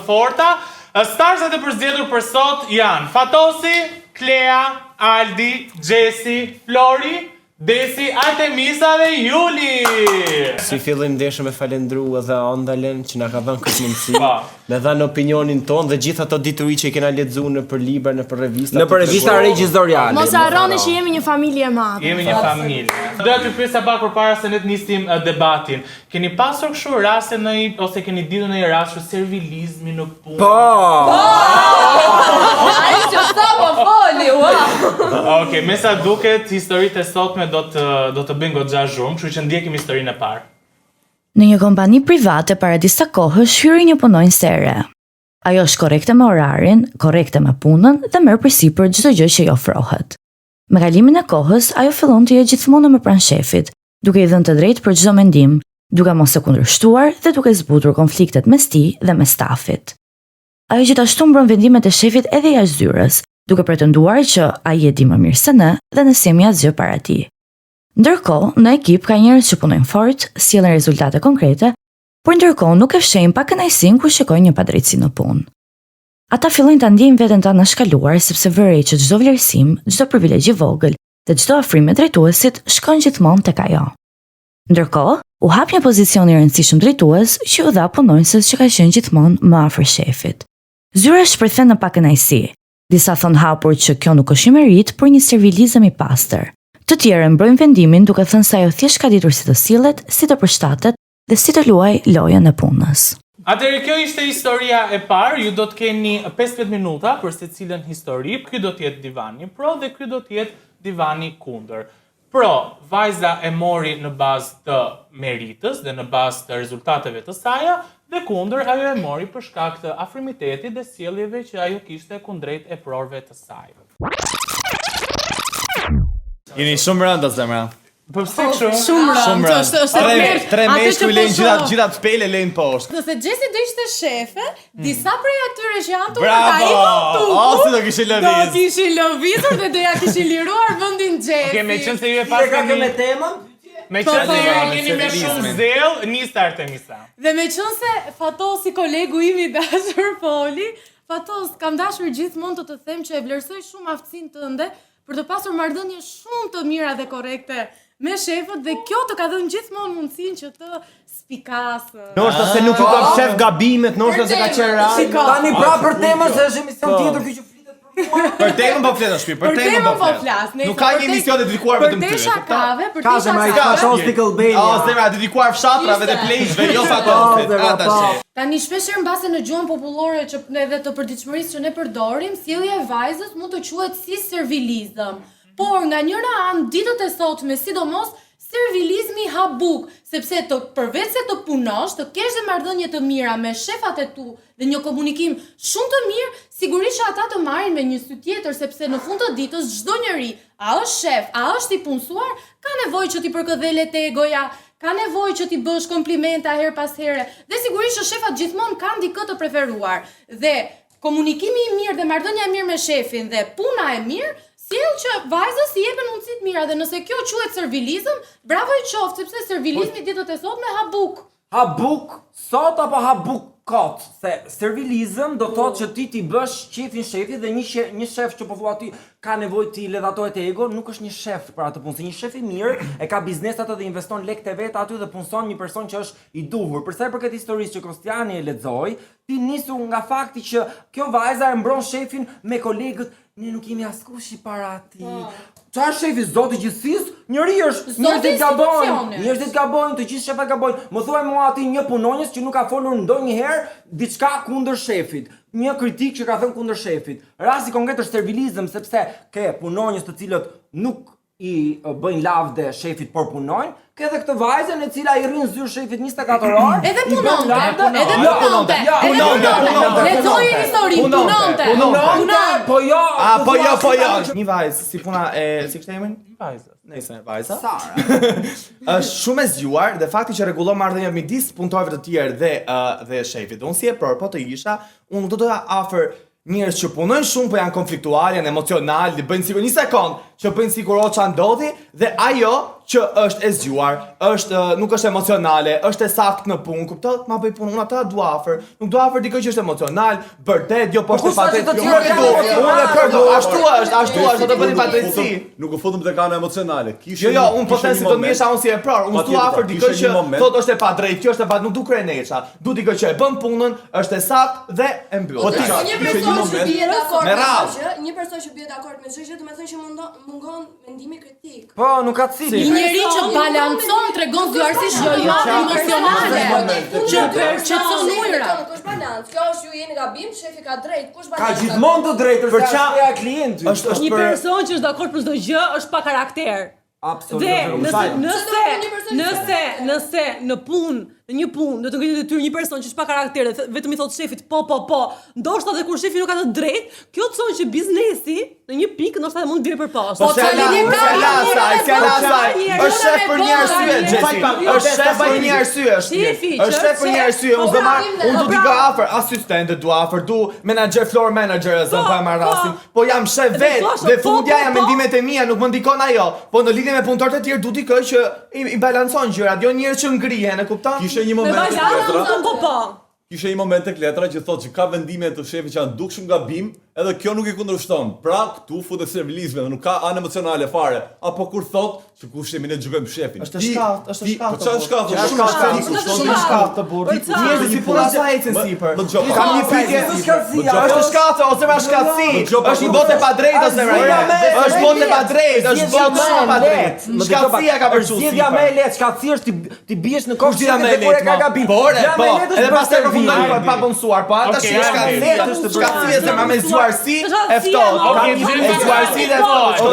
forta. Starsat e përzgjedhur për sot janë Fatosi, Klea, Aldi, Gjesi, Flori, Desi, Artemisa dhe Juli. Si fillim ndeshën me falendru edhe Andalen që na ka dhënë këtë mundësi. Me dhanë opinionin ton dhe gjithë ato dituri që i kena lexuar në për libra, në për revista. Në për revista regjizoriale. Mos harroni që jemi një familje e madhe. Jemi një familje. Doja t'ju pyesja pak përpara se ne të nisim debatin. Keni pasur kështu raste ose keni ditur në një rast servilizmi në punë? Po! Ai që sa po foli, Okej, me sa duket historitë e sotme do të bëjnë goxha zhurmë, kështu që ndjekim historinë e parë. Në një kompani private para disa kohësh hyri një punonjëse e re. Ajo është korrekte me orarin, korrekte me punën dhe merr përsipër çdo gjë që i ofrohet. Me kalimin e kohës, ajo fillon të jetë gjithmonë më pranë shefit, duke i dhënë të drejtë për çdo mendim, duke mos e kundërshtuar dhe duke zbutur konfliktet mes tij dhe mes stafit. Ajo gjithashtu mbron vendimet e shefit edhe jashtë zyrës, duke pretenduar që ai e di më mirë se ne dhe ne semi asgjë para tij. Ndërkohë, në ekip ka njerëz që punojnë fort, sjellin rezultate konkrete, por ndërkohë nuk e fshehin pa kënaqësinë kur shikojnë një padrejtësi në punë. Ata fillojnë ta ndjejnë veten ta nashkaluar sepse vërej që çdo vlerësim, çdo privilegj i vogël dhe çdo afrim me drejtuesit shkon gjithmonë tek ajo. Ndërkohë, u hap një pozicion i rëndësishëm drejtues që u dha punonjëses që ka qenë gjithmonë më afër shefit. Zyra shpërthen në pakënaqësi. Disa thon hapur që kjo nuk është i merit, por një servilizëm i pastër. Të tjerë mbrojnë vendimin duke thënë se ajo thjesht ka ditur si të sillet, si të përshtatet dhe si të luajë lojën e punës. Atëherë kjo ishte historia e parë, ju do të keni 15 minuta për secilën histori. Ky do të jetë divani pro dhe ky do të jetë divani kundër. Pro, vajza e mori në bazë të meritës dhe në bazë të rezultateve të saj, dhe kundër ajo e mori për shkak të afrimitetit dhe sjelljeve që ajo kishte kundrejt e prorëve të saj. Jeni shumë rënda zemra. Po pse kështu? Shumë rëndë. Tre mesh ku lejnë gjithat spele lejnë poshtë. Nëse Gjesi do ishte shefe, disa prej atyre që janë turp Bravo! Si do kishin lëvizur. do kishin lëvizur dhe do ja kishin liruar vendin Gjesi. Okej, me qenë se ju e pasni me temën? Me qenë se ju e keni me shumë zell, niste Artemisa. Dhe me qenë se Fatosi kolegu im i dashur foli, Fatos, kam dashur gjithmonë të them që e vlerësoj shumë aftësinë tënde për të pasur marrëdhënie shumë të mira dhe korrekte me shefët dhe kjo të ka dhënë gjithmonë mundësinë që të spikasë. Ndoshta se nuk i ka shef gabimet, ndoshta se ka qenë rast. Tani pra për temën se është emision tjetër ky që flitet për Për temën po flet ashtu, për temën po flas. Nuk ka një emision dedikuar vetëm Për ty. desha kave, për Ka desha zemra i kave. Fantastic Albania. Zemra dedikuar fshatrave dhe plejshve, jo Fatosit. Atashi. Tani shpeshherë mbase në gjuhën popullore që edhe të përditshmërisë që ne përdorim, sjellja e vajzës mund të quhet si servilizëm. Por nga njëra anë ditët e sotme, sidomos servilizmi habuk, sepse përveç se të punosh, të kesh dhe marrëdhënie të mira me shefat e tu dhe një komunikim shumë të mirë, sigurisht që ata të marrin me një sy tjetër, sepse në fund të ditës çdo njeri, a është shef, a është i punësuar, ka nevojë që t'i përkëdhelet egoja, ka nevojë që t'i bësh komplimenta her pas here, dhe sigurisht që shefat gjithmonë kanë dikë të preferuar. Dhe komunikimi i mirë dhe marrëdhënia e mirë me shefin dhe puna e mirë sjell që vajzës i jepen mundësi të mira dhe nëse kjo quhet servilizëm, bravo i qoftë, sepse servilizmi ditët e sotme habuk. Habuk sot apo habuk kot? Se servilizëm do thotë që ti bësh qefin shefit dhe një shef që po thua ti ka nevojë ti ledhatohet ego, nuk është një shef për atë punë. Se një shef i mirë e ka biznesat dhe investon lekët e vet aty dhe punson një person që është i duhur. Për sa i përket historisë që Kostiani e lexoi, ti nisu nga fakti që kjo vajza e mbron shefin me kolegët. Ne nuk jemi askush i para ti. Çfarë shefi zoti gjithësisë? Njëri është, njerëzit gabojnë. Njerëzit gabojnë, të gjithë shefat gabojnë. Më thuaj mua aty një punonjës që nuk ka folur ndonjëherë diçka kundër shefit. Një kritik që ka thënë kundër shefit. Rasti konkret është servilizëm sepse ke punonjës të cilët nuk i bëjnë lavde shefit por punojnë, ke edhe këtë vajzën e cila i rrin zyrë shefit 24 orë. Edhe punonte. Lexoi historinë, punonte. Po jo. Po jo. Një vajzë, si puna e si kishte emrin? Vajza. Nëse vajza. Sara. Është shumë e zgjuar dhe fakti që rregullon marrëdhënia midis punëtorëve të tjerë dhe shefit. Unë si e pror, po të isha, unë do të afër njerëz që punojnë shumë po janë konfliktual, janë emocional, bëjnë sikur një sekond që bëjnë sikur o ç'a ndodhi dhe ajo që është e zgjuar, nuk është emocionale, është e saktë në punë, kupton? Ma bëj punë, unë ata dua afër. Nuk dua afër dikë që është emocional, bërtet, jo poshtë patet. Unë e përdo, ashtu është, do të bëni padrejtësi. Nuk u futëm tek ana emocionale. Jo, unë po them si do mjesha unë si e pror. Unë dua afër dikë që thotë është e padrejtë, kjo është e nuk du krenesha. Du dikë që e bën punën, është e saktë dhe e mbyll. Një person që bie dakord me me radhë. çështje, një person që bie dakord me çështje, do të thonë që mungon mendimi kritik. Po, nuk ka cili. Një njeri që balancon tregon zgjuarsisht jo emocionale. Që percepton ujëra. Nuk është balans. Kjo është ju jeni gabim, shefi ka drejt. Kush Ka balans? gjithmonë të drejtën Për se qa- është ja klienti. Është Një për person që është dakord për çdo gjë është pa karakter. Dhe nëse në punë, në një punë do të ngrihet detyrë një person që është pa karakter dhe vetëm i thot shefit po, ndoshta edhe kur shefi nuk ka të drejtë, kjo të thonë që biznesi në një pikë ndoshta mund të bjerë përpas. Po fjala asaj, është shef për një arsye, Xhesi. Është shef për një arsye, është shef për një arsye. Unë do t'i ka afër asistente, du afër, du menaxher, floor manager, zon po e marr rastin. Po jam shef vetë dhe fundja jam mendimet e mia, nuk më ndikon ajo. Po në lidhje me punëtorët e tjerë du dikë që i balancon gjërat, jo njerëz që ngrihen, e kupton? Kishe një moment tek letra. Po. Kishe një moment tek letra që thotë që ka vendime të shefit që janë dukshëm gabim, edhe kjo nuk i kundërshton. Pra, këtu futet servilizmi dhe nuk ka anë emocionale fare. Apo kur thotë që kush jemi ne gjykojmë shefin. Është shkallë, është shkallë. Po çfarë shkallë? Shumë shkallë të burr. Njerëzit si puna sa ecën sipër. Kam një pyetje. Është shkallë ose më shkallësi? Është një botë pa drejtë ose më? Është botë pa drejtë, është botë shumë pa drejtë. Shkallësia ka përçuar. Zgjedhja më e lehtë, shkallësi është ti biesh në kokë Zgjedhja më e dhe kur e ka lehtë. gabim. Po, edhe pastaj përfundon pa bonsuar. Po ata shkallësia, shkallësia se më me zgjuarsi e ftohtë. E zgjuarsi dhe ftohtë.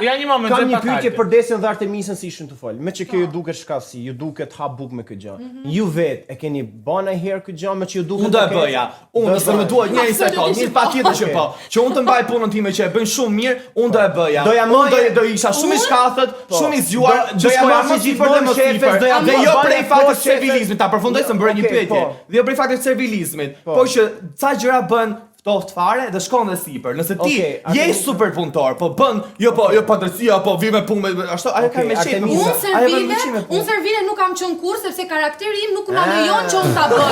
Ja një moment. Kam një pyetje për Desin dhe Artemisën si ishin të fol. Me që kjo ju duket shkallësi, ju duket habuk me këtë gjë. Ju vet e keni bën herë këtë gjë me që ju duket. Unë do e bëja. Unë nëse më duhet një sekond, një patjetër që po. Që unë të mbaj punën time që e bën shumë mirë, unë do e bëja. Unë do isha shumë i shkathët, shumë i zgjuar, do ja marrë gjithë për më sipër. Dhe jo prej faktit të servilizmit, ta përfundoj se më bëre një pyetje. Dhe jo prej faktit të servilizmit, po që ca gjëra bën ftoft fare dhe shkon dhe sipër. Nëse ti je super punëtor, po bën jo padrejtësia, po vi me punë ashtu, ajo ka me shit. Unë servile nuk kam qenë kurrë sepse karakteri im nuk na lejon që unë ta bëj.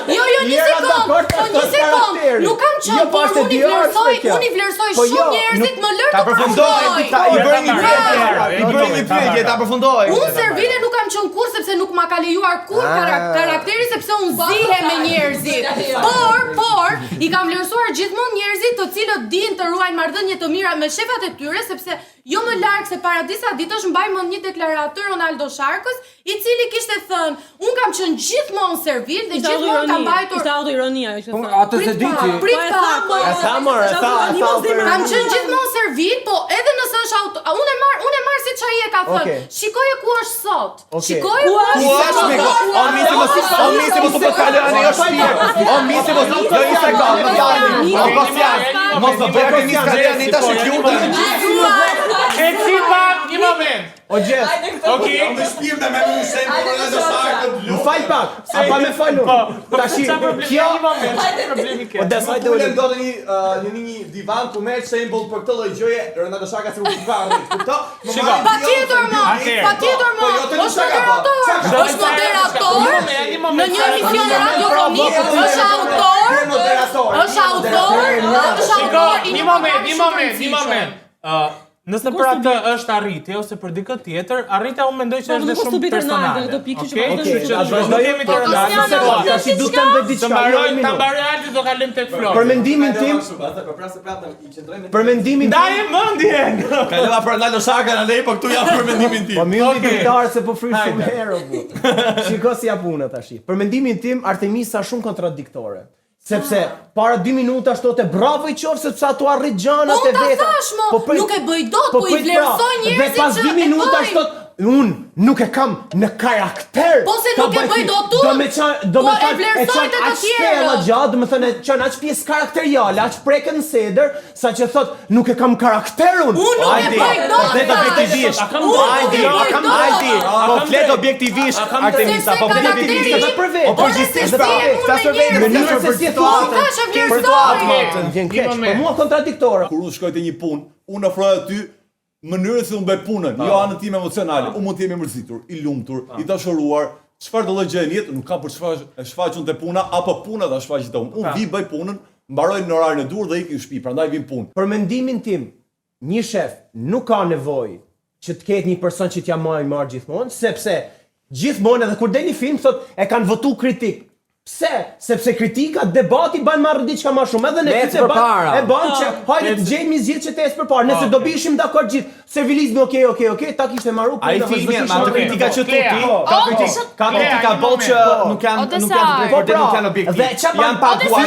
Por, një sekond. Nuk kam qenë, por unë i vlerësoj shumë njerëzit më lart. Ta përfundoj, i bëri një pyetje, ta përfundoj. Unë servile nuk kam qenë kurrë sepse nuk ma ka lejuar kurrë karakteri sepse unë zihem me njerëzit. Por, i kam vlerësuar gjithmonë njerëzit të cilët dinë të ruajnë marrëdhënie të mira me shefat e tyre, sepse jo më larg se para disa ditësh mbaj mend një deklaratë Ronaldo Sharkës, i cili kishte thënë, "Un kam qenë gjithmonë servil dhe gjithmonë kam mbajtur." Ishte autoironia ajo që thonë. Atë se diti. Prit pak. Kam qenë gjithmonë servil, po edhe nëse është unë e marr si çai e ka thënë. Shikoje ku është sot. Shikoje ku është sot. O misi mos u përkalë anë jo shtëpi. O misi mos u do një sekond. Mos do bëj të nisë kalë anë tash lutem. Një moment. O Gjes. Okej. Në shtëpi me një shembull Ronaldo Sharkë. Më fal pak. A pa më falur. Tash Kjo një moment. Problemi ke. O Des, hajde Ulem ulem. do të një divan ku merr shembull për këtë lloj gjëje, Ronaldo Sharka si u ka arrit, kupton? Patjetër mo. Është moderator. Në një emision radiofonik është autor. Një moment. Nëse për atë është arritje ose për dikë tjetër, arritja unë mendoj që është dhe shumë personale. Do jemi të rëndë. Tash i dukem dhe diçka. Ta mbaroj Alti do kalim tek Flori. Për mendimin tim, për mendimin tim, Ndaje mendjen. Kalova për Ronaldo Sharka në lej, po këtu jam për mendimin tim. po më undi dietar se po fryj shumë herë bu. Shiko si ja puna tash. Për mendimin tim Artemisa shumë kontradiktore. Sepse para 2 minuta shtote bravo i qoftë sepse ato arrit gjanat e veta. Nuk e bëj dot, po i vlerësoj njerëzit. Dhe pas 2 minuta shtot unë nuk e kam në karakter. Po se nuk e bëj dot tu. Do me thënë e çan aq shpella gjatë, do me thënë e çan aq pjesë karakteriale, aq prekën në seder, saqë thot nuk e kam karakterun. Unë nuk e bëj dot. Flet objektivisht. Po flet objektivisht Artemisa, po flet objektivisht për vetë. Po përgjithsisht për mënyrën se si situatën. vjen keq. Po mua kontradiktore. Kur unë shkoj te një punë, unë ofroj aty mënyrën se unë bëj punën, jo anën time emocionale. Unë mund të jem i mërzitur, i lumtur, i dashuruar, çfarë do lloj gjë në jetë, nuk kam për shfaq unë te puna apo puna ta shfaqet unë. Unë vi bëj punën, mbaroj në orarin e dur dhe ik në shtëpi, prandaj vim punë. Për mendimin tim, një shef nuk ka nevojë që të ketë një person që t'ja marr gjithmonë, sepse gjithmonë edhe kur del një film thot e kanë votu kritik. Pse? Sepse kritika, debati ban marrë diçka më shumë, edhe ne Ecë përpara. e ban që hajde të gjejmë një zgjidhje që të ecë përpara. Nëse do bishim dakord gjithë, servilizmi okej, ta kishte marrë. Ai filmi, ma ato kritika që tuti, ka kritika boll që nuk janë të drejtë, por nuk janë objektiv. Dhe çfarë Janë paguar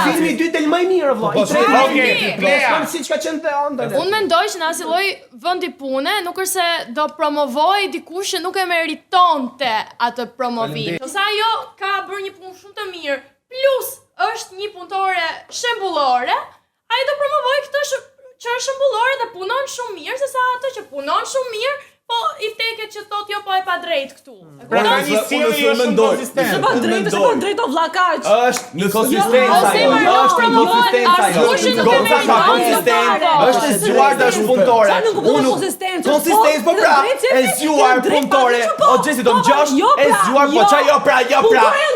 filmi i dytë del më i mirë vëlla. I Okej, Klea. siç ka qenë te ëndër. Unë mendoj që në asnjë lloj vendi pune nuk është se do promovoj dikush që nuk e meritonte atë promovim. Ose ajo ka bërë një punë shumë të mirë, plus është një punëtore shembullore, ai do promovoj këtë që është shembullore dhe punon shumë mirë sesa ato që punon shumë mirë, po i vteket që thot jo po e pa drejt këtu. Pra ka një sjellje shumë konzistente. Është pa drejtë, është pa drejtë o vllakaq. Është inkonsistenca, Ose më është inkonsistenca. Është e zgjuar dash punëtore. Unë konsistencë po pra, e zgjuar punëtore. O Xhesi do m'gjosh, e zgjuar po çaj jo pra.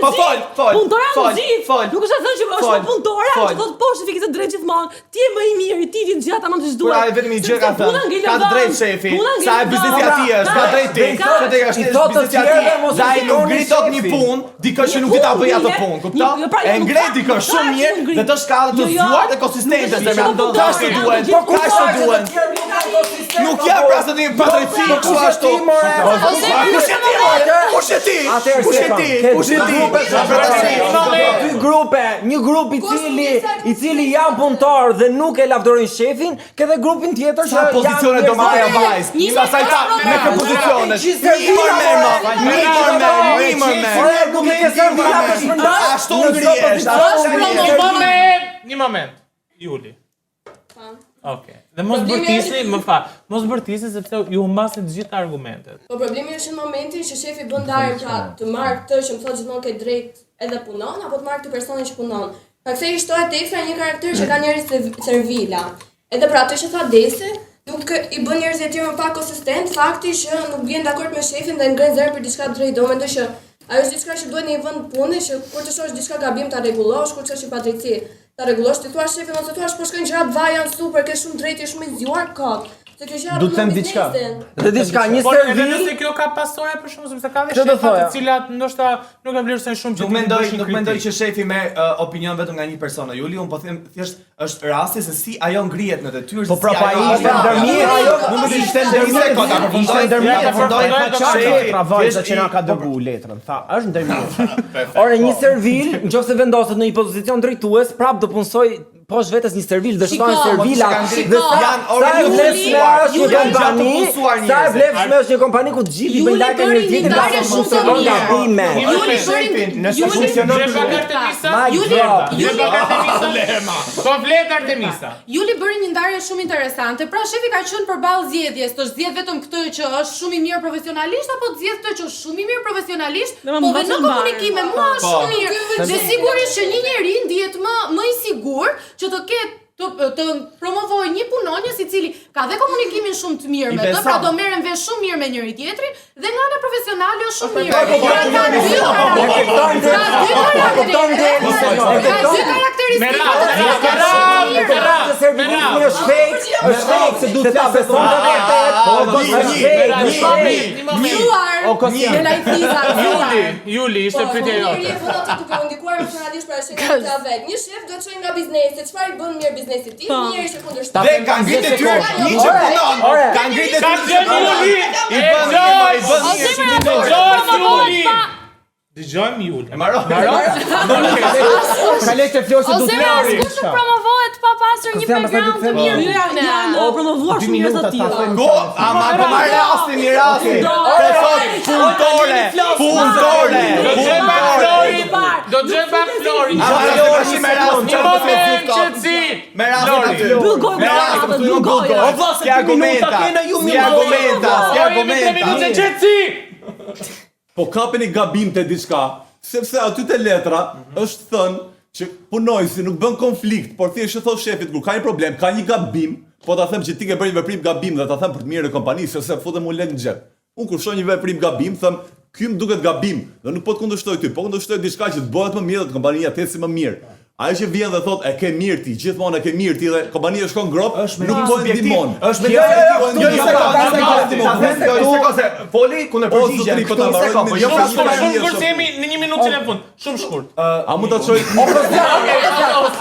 Po fol. Nuk është të thënë që është punëtore, që thotë po shef këtë drejt gjithmonë. Ti je më i miri, ti vjen gjithë tamam të çdo. Pra vetëm një gjë ka thënë. Ka të drejtë shefi. Sa e biznesi aty është, ka drejtë ti. Çfarë te ka shtypë biznesi aty? Sa ai nuk ngritot një punë, dikë që nuk i ta bëj atë punë, kupton? E ngret dikë shumë mirë dhe të shkallë të zgjuar dhe konsistente se më ndon kaq të duhen. Kaq të duhen. Nuk jam pra se ti padrejti kështu ashtu. Kush je ti? Dy grupe, një grup i cili janë punëtar dhe nuk e lavdërojnë shefin, ke dhe grupin tjetër Sa pozicione do marrë vajz? Sa sajta me kë pozicione? Ashtu ngrihesh. Një moment. Juli. Okej. Dhe mos bërtisi sepse ju humbasni të gjitha argumentet. Po problemi është në momentin që shefi bën ndarje pra të marrë këtë që më thotë gjithmonë ke drejt edhe punon apo të marrë këtë personin që punon. Pra kse i shtohet ekstra një karakter që ka njerëz servila. Edhe për atë që tha Desi, nuk i bën njerëzit e tjerë më pak konsistent, fakti që nuk vjen dakord me shefin dhe ngren zërin për diçka drejt. Do mendoj që ajo është diçka që duhet në një vend pune që kur të shohësh diçka gabim ta rregullosh, kur të shohësh padrejti ta rregullosh, ti thua shefin ose thua po shkojnë gjërat vaj janë super, ke shumë drejtë, je shumë i zgjuar kot. Se kjo gjë Du të them diçka. Dhe diçka, një Por edhe servil. nëse kjo ka pasojë për shkak sepse ka dhe Këtë do shefa thoja. të cilat ndoshta nuk e vlerësojnë shumë që Nuk mendoj që shefi merr opinion vetëm nga një person. Juli, un po them thjesht është rasti se si ajo ngrihet në detyrë. Po pra pa ishte ndërmjet, Nuk më ishte ndërmjet, kota ishte ndërmjet, përfundoi pra vajza që na ka dërgu letrën. Tha, është ndërmjet. Ore, një servil, nëse vendoset në një pozicion drejtues, prap do punsoj poshtë vetes një servil, dështojnë servila. Sa e vlefshme është një kompani, sa e vlefshme është një kompani ku të gjithë i bëjnë lajme në tjetër nga sa funksionon gabime. Nëse funksionon Po vlet Artemisa. Juli bëri një ndarje shumë interesante. Pra shefi ka qenë përballë zgjedhjes, të zgjedh vetëm këtë që është shumë i mirë profesionalisht apo të zgjedh këtë që është shumë i mirë profesionalisht, po dhe në komunikim me mua është shumë mirë. Dhe sigurisht që një njeri ndihet më i sigurt që të ketë të promovoj një punonjës i cili ka dhe komunikimin shumë të mirë me të, pra do merren vesh shumë mirë me njëri tjetrin dhe nga ana profesionale është shumë mirë. Servilizmi është fake se duhet ta beson Juli, ishte pyetja jote. Njëri e fillon të duke u ndikuar emocionalisht për shkak të vet. Një shef do të çojë nga biznesi, çfarë i bën mirë biznesi ti, njëri që kundërshton. Dhe ka ngritë detyrë, një që punon. Ka ngritë detyrë. Dëgjojmë Juli. E maro. Ka lejtë florë se du të Ose askush nuk promovohet pa pasur një background të mirë. Janë promovuar shumë njerëz të tillë. Go, ama po marr rastin. Të thot punëtore. Do të gjej pak Flori. Një moment qetësi. Me rastin aty. O vlla se 2 minuta kena ju mi Minutë qetësi. Po kapeni gabim te diçka, sepse aty te letra është thënë që punojësi nuk bën konflikt, por thjesht e thot shefit kur ka një problem, ka një gabim, po ta them që ti ke bërë një veprim gabim dhe ta them për të mirën e kompanisë, ose futem unë lek në xhep. Unë kur shoh një veprim gabim, them, ky më duket gabim, dhe nuk po të kundërshtoj ty, po kundërshtoj diçka që të bëhet më mirë dhe të kompania të ecë më mirë. Ajo që vjen dhe thot e ke mirë ti, gjithmonë e ke mirë ti dhe kompania shkon grop, nuk po e ndihmon. Është me Poli ku në përgjigje këtu një sekond, po jo Shumë kur jemi në 1 minutë që në fund. Shumë shkurt. A mund ta çoj?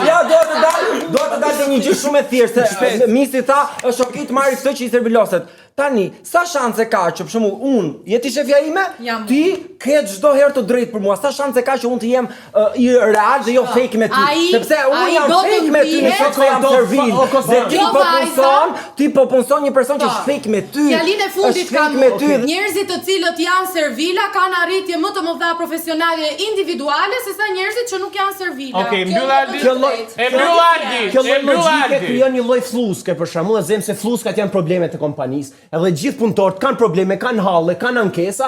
Ja, do të dalë një gjë shumë e thjeshtë. Misi tha, është okay të marrë këtë që i serviloset. Tani, sa shanse ka që për shembull unë, je ti shefja ime? Ti ke çdo herë të drejtë për mua. Sa shanse ka që unë të jem i real dhe jo fake me ty? Sepse unë jam fake me ty, nëse të jam servil. Dhe ti po punson një person që është fake me ty. Fjalinë e fundit kam njerëzit të cilët janë servila kanë arritje më të mëdha profesionale individuale se sa njerëzit që nuk janë servila. Okej, mbyllardi. Kjo lloj logjike krijon një lloj fluske, për shembull, e them se fluskat janë problemet e kompanisë. Edhe gjithë punëtorët kanë probleme, kanë halle, kanë ankesa,